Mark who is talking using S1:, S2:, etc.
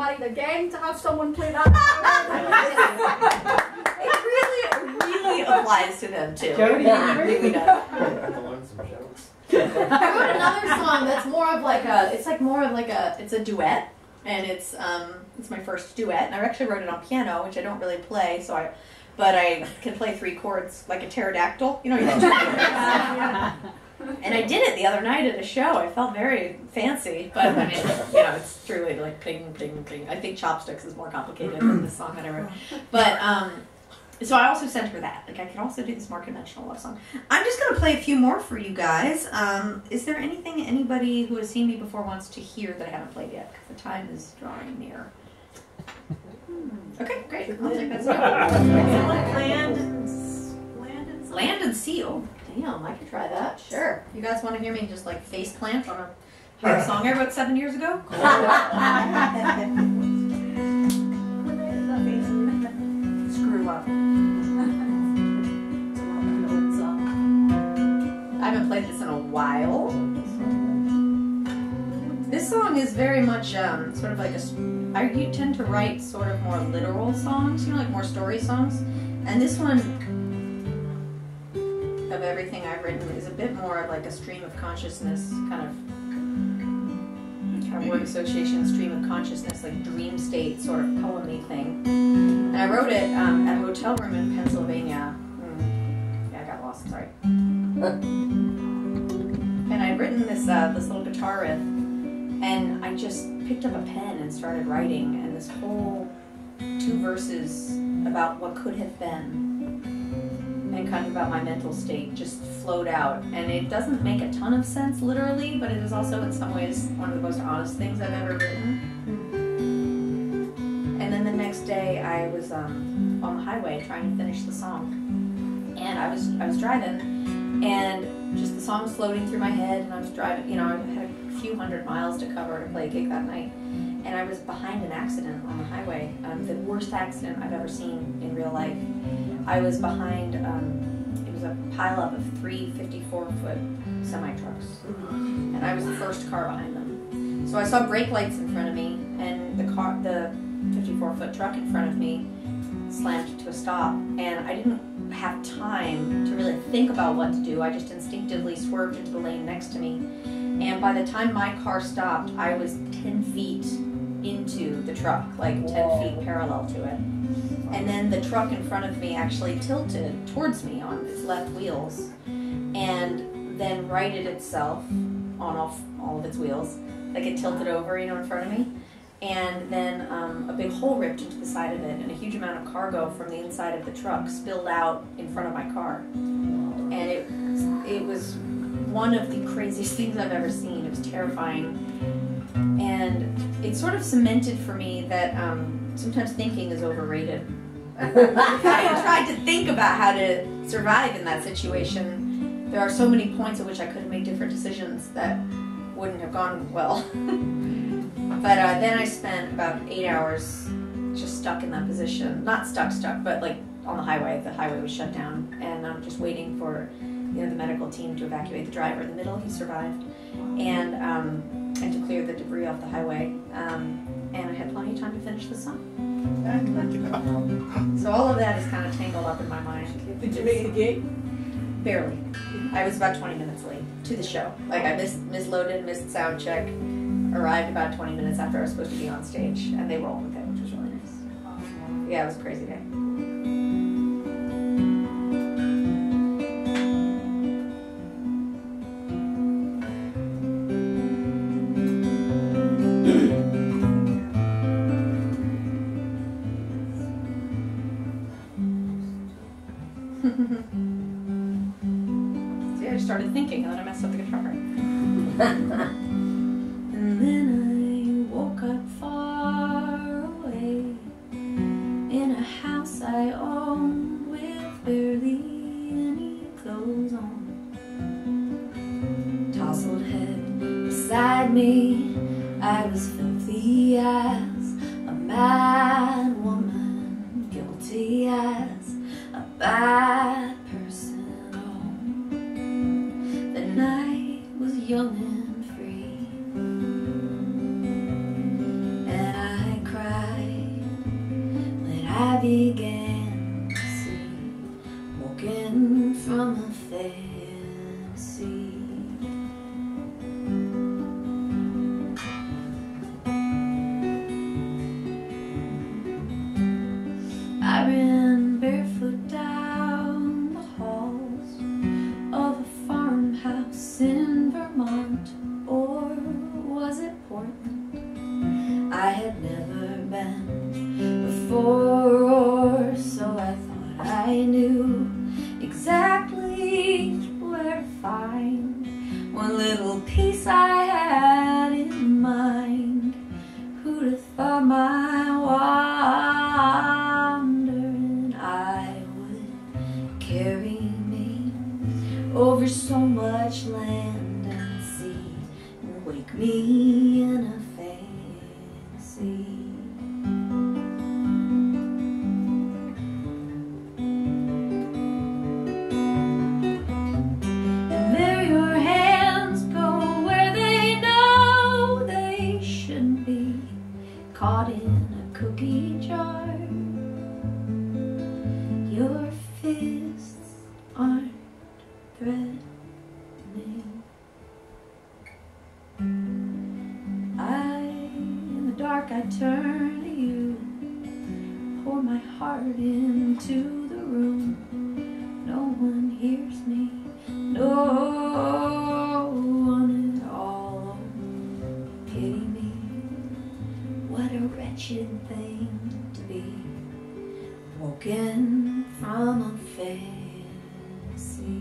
S1: married again to have someone play that.
S2: It really applies to them too.
S3: Jody,
S2: It really does.
S4: I have to learn some jokes.
S2: I wrote another song that's more of like a, it's a duet, and it's my first duet, and I actually wrote it on piano, which I don't really play, but I can play 3 chords like a pterodactyl, you know. And I did it the other night at a show. I felt very fancy, but I mean, you know, it's truly like ping, ping, ping. I think Chopsticks is more complicated than this song that I wrote. But so I also sent her that. Like, I could also do this more conventional love song. I'm just going to play a few more for you guys. Is there anything anybody who has seen me before wants to hear that I haven't played yet? Because the time is drawing near. Okay, great. I'll take that. Land and Seal. Damn, I could try that. Sure. You guys want to hear me just like face plant on a song I wrote 7 years ago? Screw up. I haven't played this in a while. This song is very much sort of like I tend to write sort of more literal songs, you know, like more story songs. And this one, of everything I've written, is a bit more of like a stream of consciousness kind of word association, stream of consciousness, like dream state sort of poem-y thing. And I wrote it at a hotel room in Pennsylvania. Yeah, I got lost, sorry. And I'd written this little guitar riff, and I just picked up a pen and started writing, and this whole 2 verses about what could have been and kind of about my mental state just flowed out. And it doesn't make a ton of sense literally, but it is also in some ways one of the most honest things I've ever written. And then the next day I was on the highway trying to finish the song, and I was driving, and just the song was floating through my head, and I was driving, you know, I had a few hundred miles to cover to play a gig that night, and I was behind an accident on the highway, the worst accident I've ever seen in real life. I was behind, it was a pileup of 3 54-foot semi-trucks, and I was the first car behind them. So I saw brake lights in front of me, and the 54-foot truck in front of me slammed to a stop, and I didn't have time to really think about what to do. I just instinctively swerved into the lane next to me, and by the time my car stopped, I was 10 feet into the truck, like 10 feet parallel to it. And then the truck in front of me actually tilted towards me on its left wheels, and then righted itself on all of its wheels, like it tilted over, you know, in front of me. And then a big hole ripped into the side of it, and a huge amount of cargo from the inside of the truck spilled out in front of my car. And it was one of the craziest things I've ever seen. It was terrifying. And it sort of cemented for me that sometimes thinking is overrated. I tried to think about how to survive in that situation. There are so many points at which I could have made different decisions that wouldn't have gone well. But then I spent about 8 hours just stuck in that position. Not stuck, but like on the highway. The highway was shut down, and I'm just waiting for, you know, the medical team to evacuate the driver in the middle. He survived, and to clear the debris off the highway. And I had plenty of time to finish the song. So all of that is kind of tangled up in my mind.
S1: Did you make the gig?
S2: Barely. I was about 20 minutes late to the show. Like I misloaded, missed sound check, arrived about 20 minutes after I was supposed to be on stage, and they rolled with it, which was really nice. Yeah, it was a crazy day. See, I just started thinking, and then I messed up the guitar part. And then I woke up far away in a house I owned with barely any clothes on. Tousled head beside me, I was filthy as a mad woman, guilty as a bad person. Oh, the night I began to see, woken from a fantasy. I ran barefoot down the halls of a farmhouse in Vermont, or was it Portland? I had never been before, or so I thought. I knew exactly where to find one little piece I had in mind. Who'd have thought my wandering eye would carry me over so much land and sea and wake me in a fantasy. And there your hands go where they know they shouldn't be, caught in a cookie jar. Your fists aren't threatening. In the dark I turn to you, pour my heart into the room. No one hears me, no one at all. Pity me, what a wretched thing to be, woken from a fantasy.